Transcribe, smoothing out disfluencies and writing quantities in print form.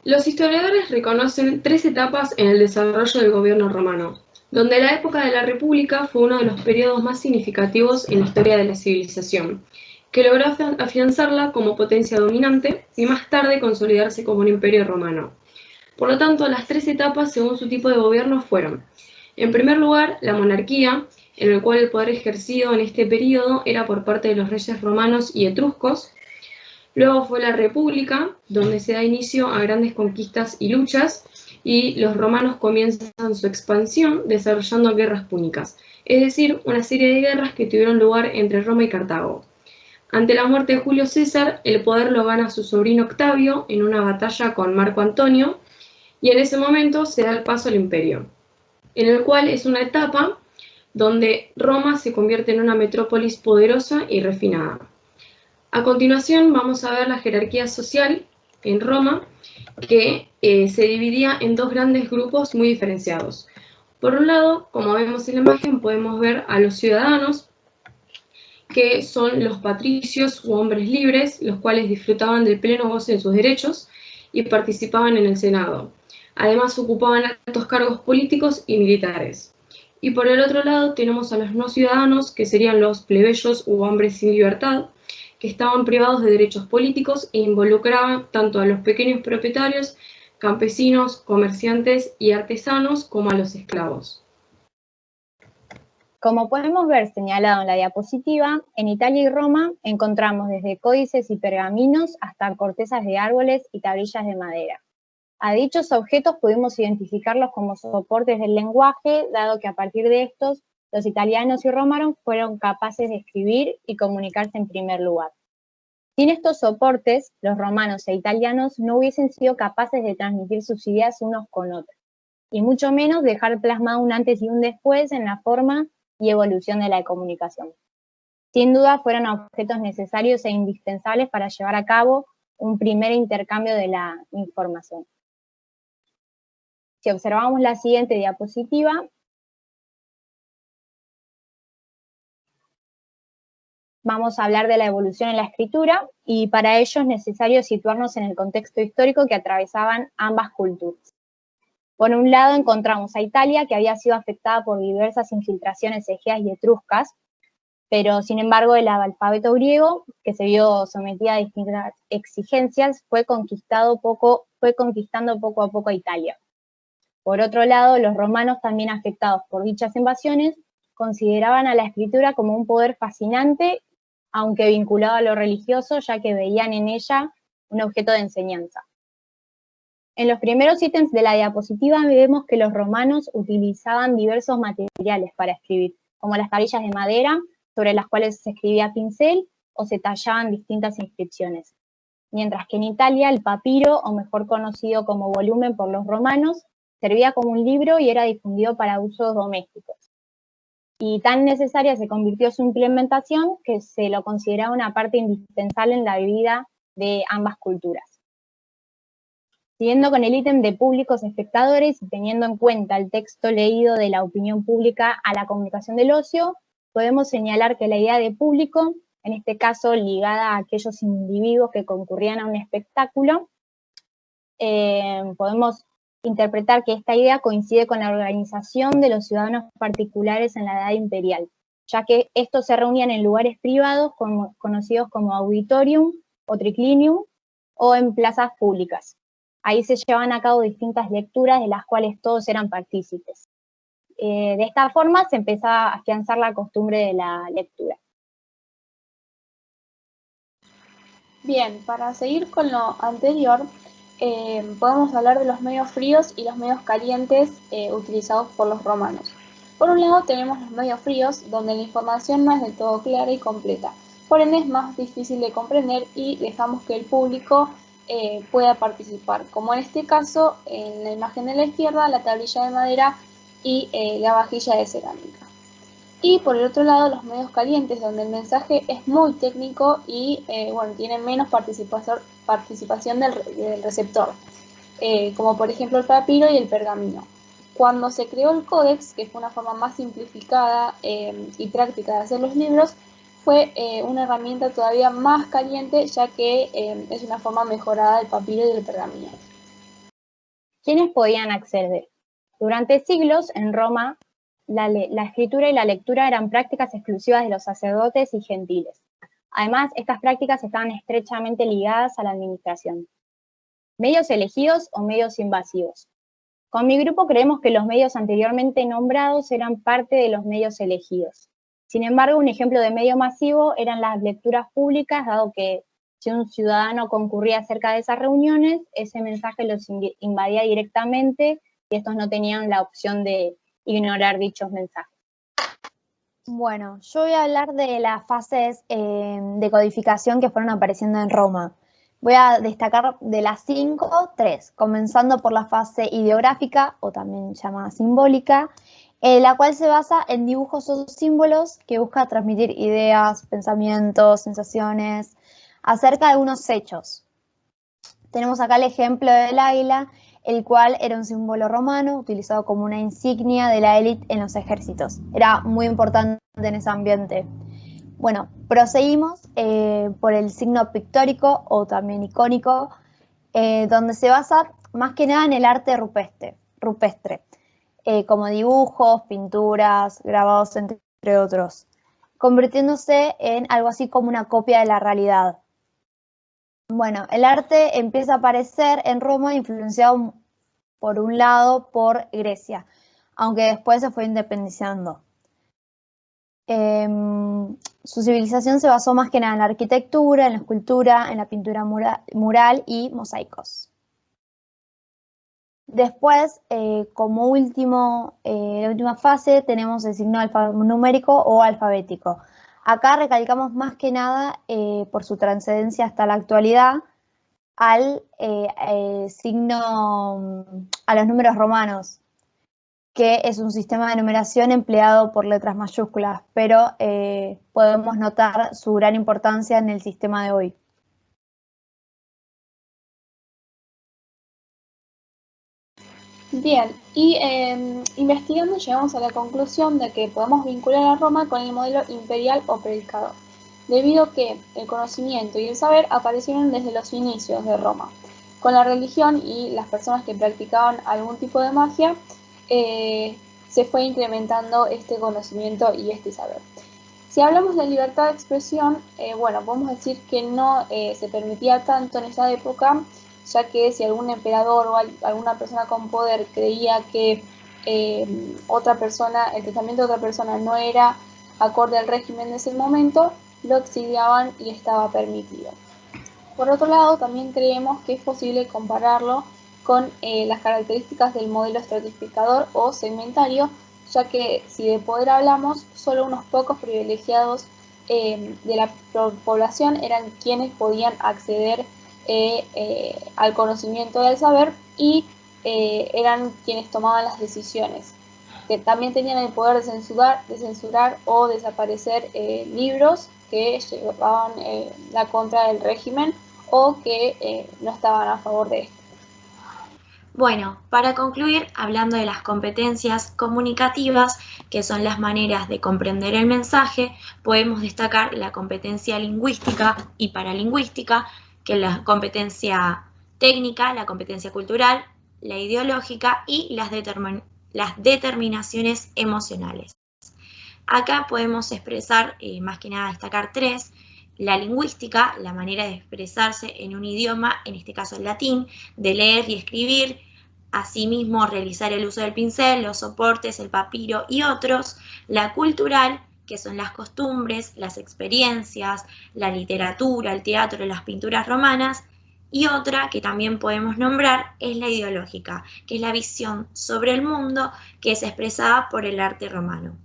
Los historiadores reconocen 3 etapas en el desarrollo del gobierno romano, donde la época de la República fue uno de los periodos más significativos en la historia de la civilización, que logró afianzarla como potencia dominante y más tarde consolidarse como un imperio romano. Por lo tanto, las 3 etapas según su tipo de gobierno fueron: en primer lugar, la monarquía, en el cual el poder ejercido en este periodo era por parte de los reyes romanos y etruscos. Luego fue la república, donde se da inicio a grandes conquistas y luchas, y los romanos comienzan su expansión desarrollando guerras púnicas, es decir, una serie de guerras que tuvieron lugar entre Roma y Cartago. Ante la muerte de Julio César, el poder lo gana su sobrino Octavio en una batalla con Marco Antonio, y en ese momento se da el paso al imperio, en el cual es una etapa donde Roma se convierte en una metrópolis poderosa y refinada. A continuación vamos a ver la jerarquía social en Roma, que se dividía en 2 grandes grupos muy diferenciados. Por un lado, como vemos en la imagen, podemos ver a los ciudadanos, que son los patricios u hombres libres, los cuales disfrutaban del pleno goce de sus derechos y participaban en el Senado. Además, ocupaban altos cargos políticos y militares. Y por el otro lado tenemos a los no ciudadanos, que serían los plebeyos u hombres sin libertad, que estaban privados de derechos políticos e involucraban tanto a los pequeños propietarios, campesinos, comerciantes y artesanos como a los esclavos. Como podemos ver señalado en la diapositiva, en Italia y Roma encontramos desde códices y pergaminos hasta cortezas de árboles y tablillas de madera. A dichos objetos pudimos identificarlos como soportes del lenguaje, dado que a partir de estos, los italianos y romanos fueron capaces de escribir y comunicarse en primer lugar. Sin estos soportes, los romanos e italianos no hubiesen sido capaces de transmitir sus ideas unos con otros, y mucho menos dejar plasmado un antes y un después en la forma y evolución de la comunicación. Sin duda fueron objetos necesarios e indispensables para llevar a cabo un primer intercambio de la información. Si observamos la siguiente diapositiva, vamos a hablar de la evolución en la escritura, y para ello es necesario situarnos en el contexto histórico que atravesaban ambas culturas. Por un lado encontramos a Italia, que había sido afectada por diversas infiltraciones egeas y etruscas, pero sin embargo el alfabeto griego, que se vio sometida a distintas exigencias, fue conquistando poco a poco a Italia. Por otro lado, los romanos, también afectados por dichas invasiones, consideraban a la escritura como un poder fascinante, aunque vinculado a lo religioso, ya que veían en ella un objeto de enseñanza. En los primeros ítems de la diapositiva vemos que los romanos utilizaban diversos materiales para escribir, como las tablillas de madera, sobre las cuales se escribía a pincel o se tallaban distintas inscripciones. Mientras que en Italia el papiro, o mejor conocido como volumen por los romanos, servía como un libro y era difundido para usos domésticos. Y tan necesaria se convirtió su implementación que se lo consideraba una parte indispensable en la vida de ambas culturas. Siguiendo con el ítem de públicos espectadores y teniendo en cuenta el texto leído de la opinión pública a la comunicación del ocio, podemos señalar que la idea de público, en este caso ligada a aquellos individuos que concurrían a un espectáculo, podemos interpretar que esta idea coincide con la organización de los ciudadanos particulares en la edad imperial, ya que estos se reunían en lugares privados conocidos como auditorium o triclinium, o en plazas públicas. Ahí se llevaban a cabo distintas lecturas de las cuales todos eran partícipes. De esta forma se empezaba a afianzar la costumbre de la lectura. Bien, para seguir con lo anterior, podemos hablar de los medios fríos y los medios calientes utilizados por los romanos. Por un lado tenemos los medios fríos, donde la información no es del todo clara y completa, por ende es más difícil de comprender y dejamos que el público pueda participar, como en este caso, en la imagen de la izquierda, la tablilla de madera y la vajilla de cerámica. Y por el otro lado, los medios calientes, donde el mensaje es muy técnico y tiene menos participación del receptor, como por ejemplo el papiro y el pergamino. Cuando se creó el códex, que fue una forma más simplificada y práctica de hacer los libros, fue una herramienta todavía más caliente, ya que es una forma mejorada del papiro y del pergamino. ¿Quiénes podían acceder? Durante siglos, en Roma, la escritura y la lectura eran prácticas exclusivas de los sacerdotes y gentiles. Además, estas prácticas estaban estrechamente ligadas a la administración. ¿Medios elegidos o medios invasivos? Con mi grupo creemos que los medios anteriormente nombrados eran parte de los medios elegidos. Sin embargo, un ejemplo de medio masivo eran las lecturas públicas, dado que si un ciudadano concurría cerca de esas reuniones, ese mensaje los invadía directamente y estos no tenían la opción de ignorar dichos mensajes. Bueno, yo voy a hablar de las fases de codificación que fueron apareciendo en Roma. Voy a destacar de las 5, 3, comenzando por la fase ideográfica, o también llamada simbólica, la cual se basa en dibujos o símbolos que busca transmitir ideas, pensamientos, sensaciones acerca de algunos hechos. Tenemos acá el ejemplo del águila, el cual era un símbolo romano utilizado como una insignia de la élite en los ejércitos. Era muy importante en ese ambiente. Bueno, proseguimos por el signo pictórico o también icónico, donde se basa más que nada en el arte rupestre, como dibujos, pinturas, grabados, entre otros, convirtiéndose en algo así como una copia de la realidad. Bueno, el arte empieza a aparecer en Roma influenciado por un lado por Grecia, aunque después se fue independizando. Su civilización se basó más que nada en la arquitectura, en la escultura, en la pintura mural y mosaicos. Después, como la última fase, tenemos el signo alfanumérico o alfabético. Acá recalcamos más que nada por su trascendencia hasta la actualidad al signo, a los números romanos, que es un sistema de numeración empleado por letras mayúsculas, pero podemos notar su gran importancia en el sistema de hoy. Bien, y investigando llegamos a la conclusión de que podemos vincular a Roma con el modelo imperial o predicador, debido a que el conocimiento y el saber aparecieron desde los inicios de Roma. Con la religión y las personas que practicaban algún tipo de magia, se fue incrementando este conocimiento y este saber. Si hablamos de libertad de expresión, bueno, podemos decir que no se permitía tanto en esa época, ya que si algún emperador o alguna persona con poder creía que el pensamiento de otra persona no era acorde al régimen de ese momento, lo exiliaban y estaba permitido. Por otro lado, también creemos que es posible compararlo con las características del modelo estratificador o segmentario, ya que si de poder hablamos, solo unos pocos privilegiados de la población eran quienes podían acceder al conocimiento del saber y eran quienes tomaban las decisiones, que también tenían el poder de censurar o desaparecer libros que llevaban la contra del régimen o que no estaban a favor de esto. Bueno, para concluir, hablando de las competencias comunicativas, que son las maneras de comprender el mensaje, podemos destacar la competencia lingüística y paralingüística, que es la competencia técnica, la competencia cultural, la ideológica y las determinaciones emocionales. Acá podemos expresar, más que nada destacar 3, la lingüística, la manera de expresarse en un idioma, en este caso el latín, de leer y escribir, asimismo realizar el uso del pincel, los soportes, el papiro y otros, la cultural, que son las costumbres, las experiencias, la literatura, el teatro, las pinturas romanas, y otra que también podemos nombrar es la ideológica, que es la visión sobre el mundo que es expresada por el arte romano.